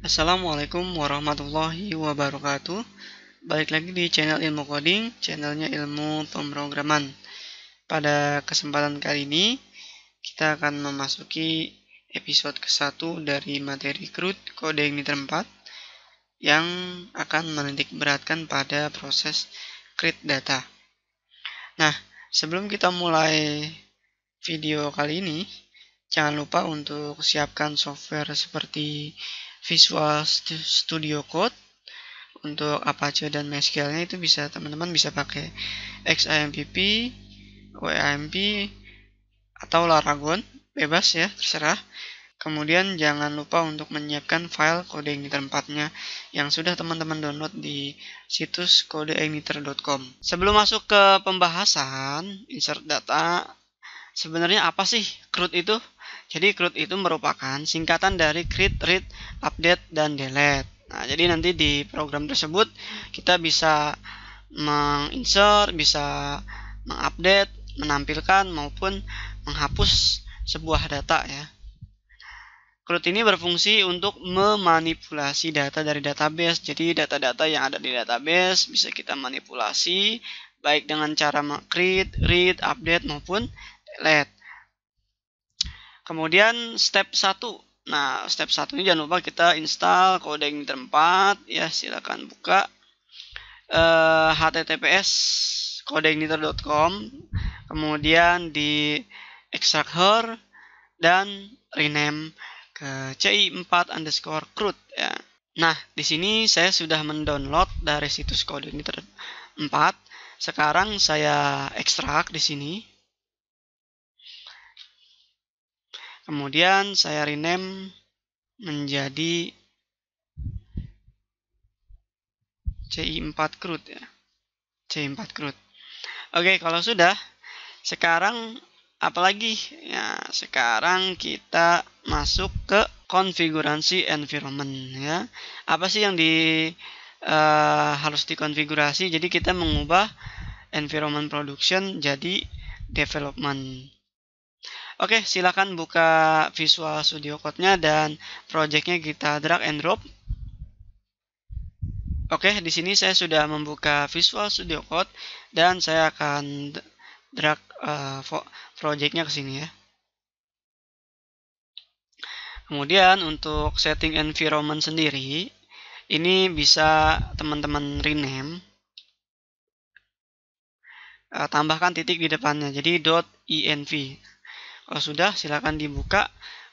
Assalamualaikum warahmatullahi wabarakatuh. Balik lagi di channel Ilmu Coding, channelnya Ilmu Pemrograman. Pada kesempatan kali ini, kita akan memasuki episode ke-1 dari materi CRUD Kode Igniter 4 yang akan menitik beratkan pada proses create data. Nah, sebelum kita mulai video kali ini, jangan lupa untuk siapkan software seperti Visual Studio Code. Untuk Apache dan MySQL-nya itu teman-teman bisa pakai XAMPP, WAMP, atau Laragon, bebas ya, terserah. Kemudian jangan lupa untuk menyiapkan file kode igniter 4-nya yang sudah teman-teman download di situs kodeigniter.com. Sebelum masuk ke pembahasan insert data, sebenarnya apa sih CRUD itu? Jadi CRUD itu merupakan singkatan dari create, read, update, dan delete. Nah, jadi nanti di program tersebut kita bisa menginsert, bisa mengupdate, menampilkan maupun menghapus sebuah data ya. CRUD ini berfungsi untuk memanipulasi data dari database. Jadi data-data yang ada di database bisa kita manipulasi baik dengan cara create, read, update maupun delete. Kemudian step 1. Nah, step 1 ini jangan lupa kita install Kode Igniter 4 ya, silakan buka https kodeigniter.com, kemudian di extract her dan rename ke ci4_crud ya. Nah, di sini saya sudah mendownload dari situs Kode Igniter 4. Sekarang saya ekstrak di sini. Kemudian saya rename menjadi ci4_crud ya. ci4_crud. Oke, kalau sudah, sekarang apalagi ya, sekarang kita masuk ke konfigurasi environment ya. Apa sih yang harus dikonfigurasi? Jadi kita mengubah environment production jadi development. Oke, silakan buka Visual Studio Code-nya dan project-nya kita drag and drop. Oke, di sini saya sudah membuka Visual Studio Code dan saya akan drag project-nya ke sini ya. Kemudian untuk setting environment sendiri, ini bisa teman-teman rename. Tambahkan titik di depannya, jadi .env. Kalau sudah, silakan dibuka.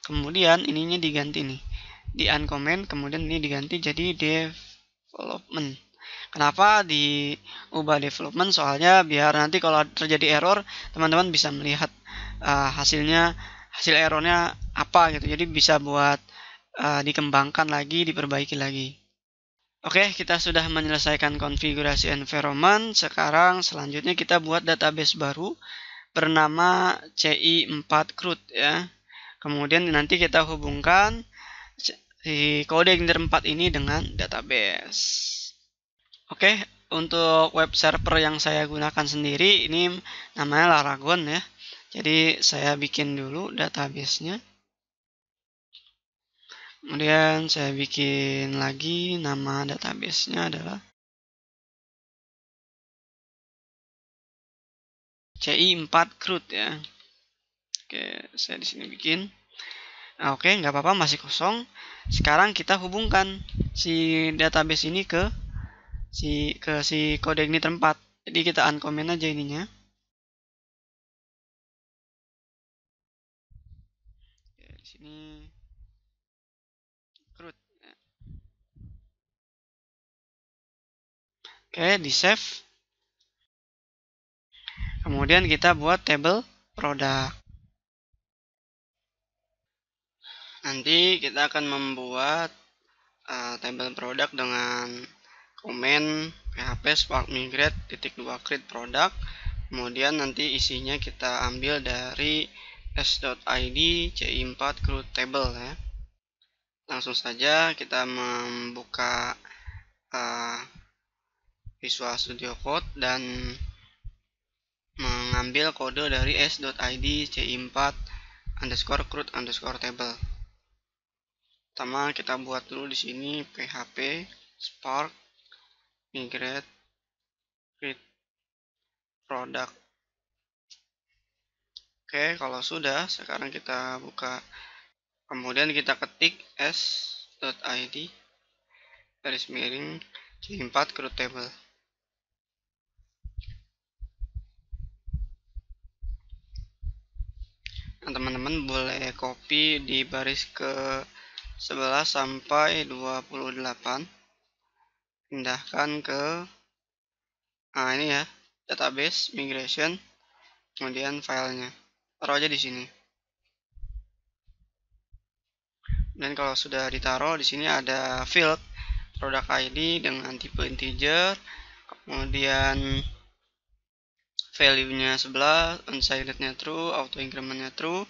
Kemudian ininya diganti nih, di uncomment, kemudian ini diganti jadi development. Kenapa diubah development? Soalnya biar nanti kalau terjadi error, teman-teman bisa melihat hasil errornya apa gitu. Jadi bisa buat dikembangkan lagi, diperbaiki lagi. Oke, kita sudah menyelesaikan konfigurasi environment. Sekarang selanjutnya kita buat database baru bernama ci4_crud ya. Kemudian nanti kita hubungkan si kode igniter 4 ini dengan database. Oke, untuk web server yang saya gunakan sendiri ini namanya Laragon ya. Jadi saya bikin dulu database-nya. Kemudian saya bikin lagi nama database-nya adalah ci4_crud ya. Oke, saya di sini bikin. Nah, oke, nggak apa-apa, masih kosong. Sekarang kita hubungkan si database ini ke si kode igniter 4. Jadi kita uncomment aja ininya. Oke, di sini crud. Oke, di save. Kemudian kita buat table produk. Nanti kita akan membuat table produk dengan komen php spark migrate .2 create product. Kemudian nanti isinya kita ambil dari s.id ci4_crud table ya. Langsung saja kita membuka Visual Studio Code dan mengambil kode dari s.id ci4_crud_table. Pertama kita buat dulu di sini PHP Spark migrate create product. Oke, kalau sudah, sekarang kita buka. Kemudian kita ketik s.id garis miring j4 create table. Nah, teman-teman boleh copy di baris ke 11 sampai 28. Pindahkan ke ini ya, database migration, kemudian filenya. Taruh aja di sini. Dan kalau sudah ditaruh, di sini ada field product ID dengan tipe integer, kemudian value-nya 11, unsigned-nya true, auto increment-nya true,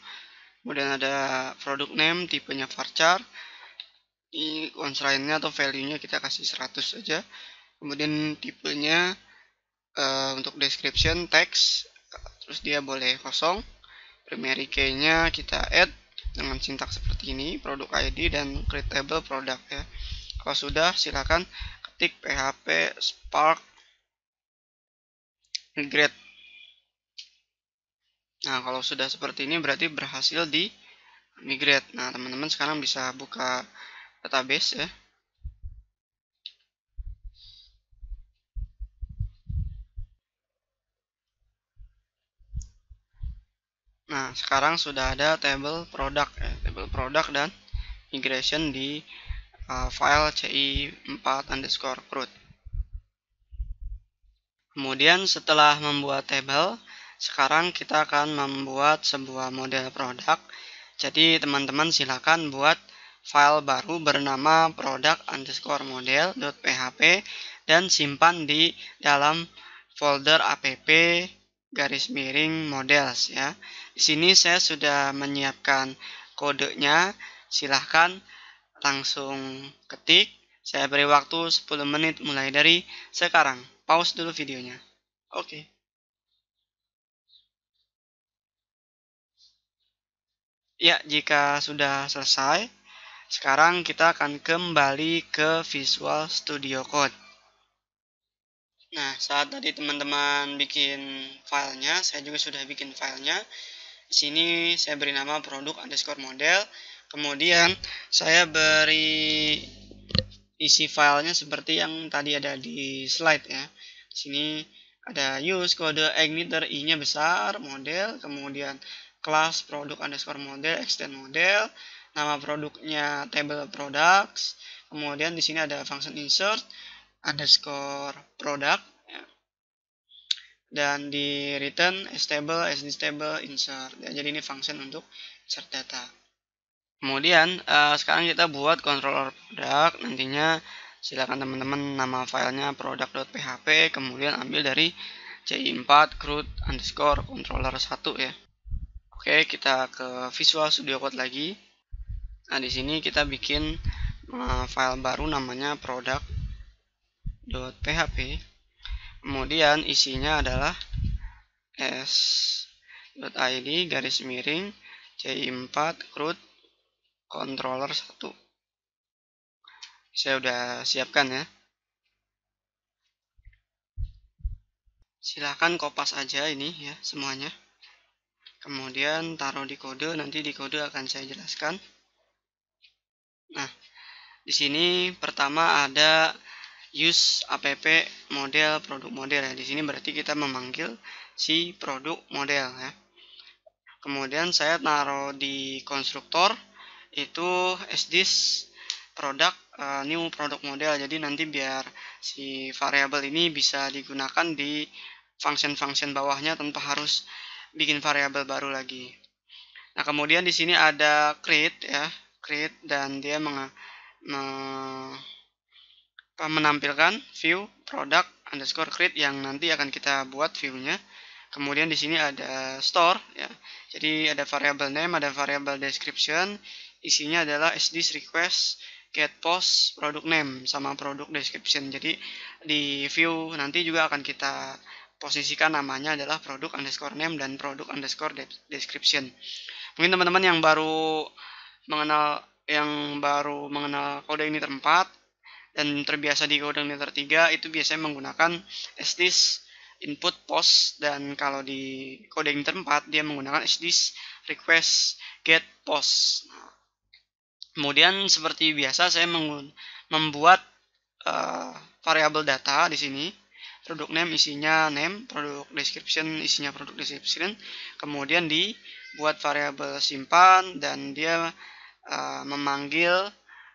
kemudian ada product name, tipenya varchar, di constraint-nya atau value-nya kita kasih 100 saja, kemudian tipenya untuk description text, terus dia boleh kosong, primary key-nya kita add dengan sintaks seperti ini, product ID dan create table product ya. Kalau sudah, silakan ketik PHP Spark migrate. Nah, kalau sudah seperti ini berarti berhasil di migrate. Nah, teman-teman sekarang bisa buka database ya. Nah, sekarang sudah ada table product ya, table product dan migration di file ci4_root. Kemudian setelah membuat table, sekarang kita akan membuat sebuah model produk. Jadi teman-teman silakan buat file baru bernama product_model.php dan simpan di dalam folder app garis miring models ya. Di sini saya sudah menyiapkan kodenya. Silahkan langsung ketik. Saya beri waktu 10 menit mulai dari sekarang. Pause dulu videonya. Oke. Ya, jika sudah selesai, sekarang kita akan kembali ke Visual Studio Code. Nah, saat tadi teman-teman bikin filenya, saya juga sudah bikin filenya. Di sini saya beri nama produk_model. Kemudian saya beri isi filenya seperti yang tadi ada di slide ya. Di sini ada use kode igniter i-nya besar, model, kemudian kelas produk_model, extend model, nama produknya table products, kemudian di sini ada function insert underscore product ya. Dan di return stable, sd stable, insert ya. Jadi ini function untuk insert data. Kemudian sekarang kita buat controller produk. Nantinya silakan teman-teman nama filenya product.php, kemudian ambil dari ci4 CRUD_controller1 ya. Oke, kita ke Visual Studio Code lagi. Nah, di sini kita bikin file baru namanya product.php. Kemudian isinya adalah s.id garis miring ci4 CRUD controller 1. Saya udah siapkan ya. Silahkan kopas aja ini ya semuanya. Kemudian taruh di kode, nanti di kode akan saya jelaskan. Nah, di sini pertama ada use app model produk model ya. Di sini berarti kita memanggil si produk model ya. Kemudian saya taruh di konstruktor itu sthis product new product model. Jadi nanti biar si variabel ini bisa digunakan di function-function bawahnya tanpa harus bikin variabel baru lagi. Nah, kemudian di sini ada create ya, create, dan dia menampilkan view product_create yang nanti akan kita buat view-nya. Kemudian di sini ada store ya. Jadi ada variable name, ada variable description. Isinya adalah sthis request get post product name sama product description. Jadi di view nanti juga akan kita posisikan namanya adalah product_name dan product_description. Mungkin teman-teman yang baru mengenal yang baru mengenal kode initer 4 dan terbiasa di kode initer 3 itu biasanya menggunakan sthis input post, dan kalau di kode initer 4 dia menggunakan sthis request get post. Kemudian seperti biasa saya membuat variabel data di sini. Produk name isinya name, produk description isinya produk description. Kemudian dibuat variabel simpan dan dia memanggil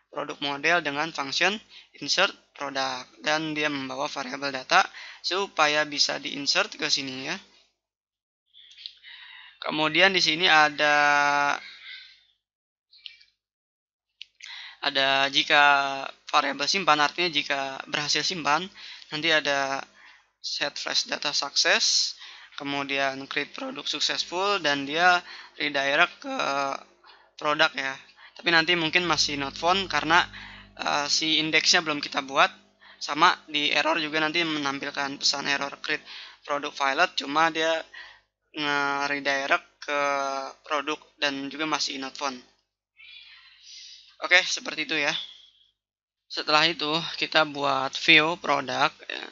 produk model dengan function insert product, dan dia membawa variabel data supaya bisa diinsert ke sini ya. Kemudian di sini ada jika variabel simpan, artinya jika berhasil simpan, nanti ada set flash data success, kemudian create product successful, dan dia redirect ke produk ya. Tapi nanti mungkin masih not found karena si indeksnya belum kita buat. Sama di error juga nanti menampilkan pesan error create product violet, cuma dia nge-redirect ke produk dan juga masih not found. Oke, seperti itu ya. Setelah itu kita buat view produk ya.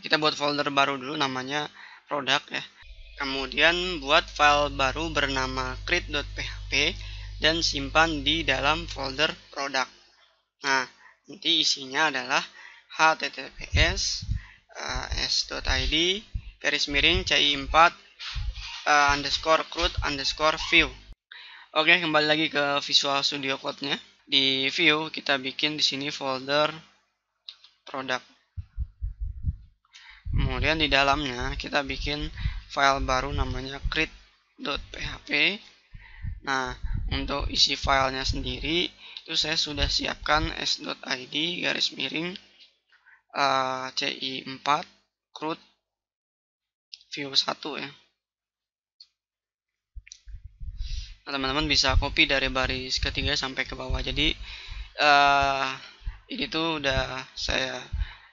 Kita buat folder baru dulu namanya produk ya. Kemudian buat file baru bernama create.php dan simpan di dalam folder produk. Nah, nanti isinya adalah https s.id /ci4 _crud_view. Oke, kembali lagi ke Visual Studio Code-nya. Di view kita bikin di sini folder produk. Kemudian di dalamnya kita bikin file baru namanya create.php. Nah, untuk isi filenya sendiri itu saya sudah siapkan s.id /ci4 crud view 1 ya. Nah, teman-teman bisa copy dari baris ketiga sampai ke bawah. Jadi ini tuh udah saya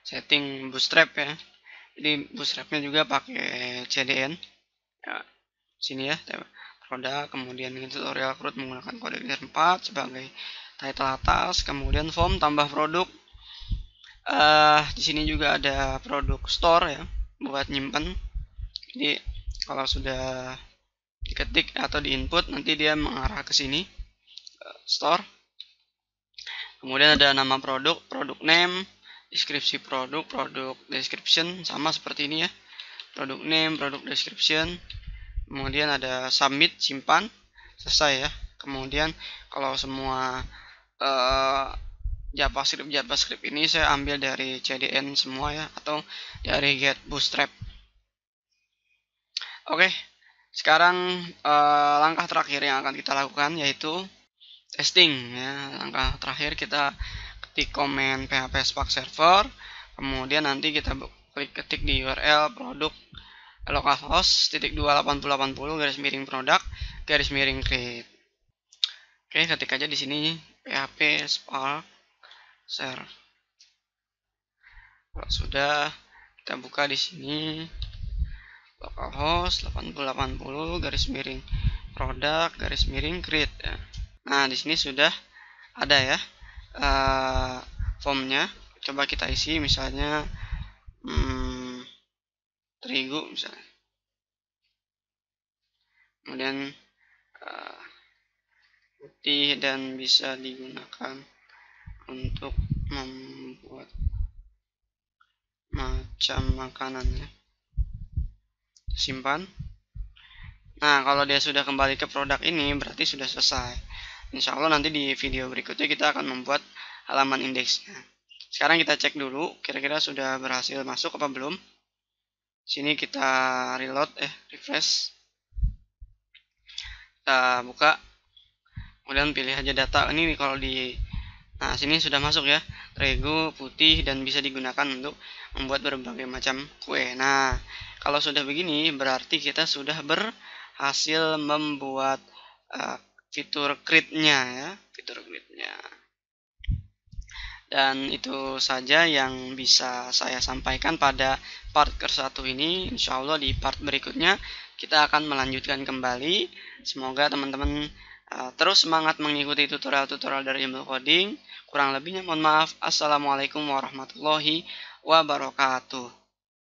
setting bootstrap ya. Jadi bootstrapnya juga pakai CDN ya, sini ya, produk, kemudian ini tutorial CRUD menggunakan kode initer 4 sebagai title atas, kemudian form tambah produk. Di sini juga ada produk store ya buat nyimpen. Jadi kalau sudah diketik atau di input nanti dia mengarah ke sini store. Kemudian ada nama produk, produk name, deskripsi produk, produk description, sama seperti ini ya. Produk name, produk description. Kemudian ada submit, simpan, selesai ya. Kemudian kalau semua JavaScript ini saya ambil dari CDN semua ya, atau dari get bootstrap. Oke, sekarang langkah terakhir yang akan kita lakukan yaitu testing ya. Langkah terakhir kita ketik komen php spark server, kemudian nanti kita ketik di URL produk localhost /2080 produk /create. Oke, ketik aja di sini php spark server. Kalau sudah, kita buka di sini localhost 8080 produk /create ya. Nah, di sini sudah ada ya formnya. Coba kita isi misalnya terigu misalnya. Kemudian putih dan bisa digunakan untuk membuat macam makanannya. Simpan. Nah, kalau dia sudah kembali ke produk ini berarti sudah selesai. Insya Allah nanti di video berikutnya kita akan membuat halaman indeksnya. Sekarang kita cek dulu kira-kira sudah berhasil masuk apa belum. Sini kita reload refresh. Kita buka. Kemudian pilih aja data. Ini kalau nah, sini sudah masuk ya. Terigu, putih, dan bisa digunakan untuk membuat berbagai macam kue. Nah, kalau sudah begini berarti kita sudah berhasil membuat fitur create-nya ya, fitur create-nya. Dan itu saja yang bisa saya sampaikan pada part ke-1 ini. Insya Allah di part berikutnya kita akan melanjutkan kembali. Semoga teman-teman Terus semangat mengikuti tutorial-tutorial dari Ilmu Coding. Kurang lebihnya mohon maaf. Assalamualaikum warahmatullahi wabarakatuh.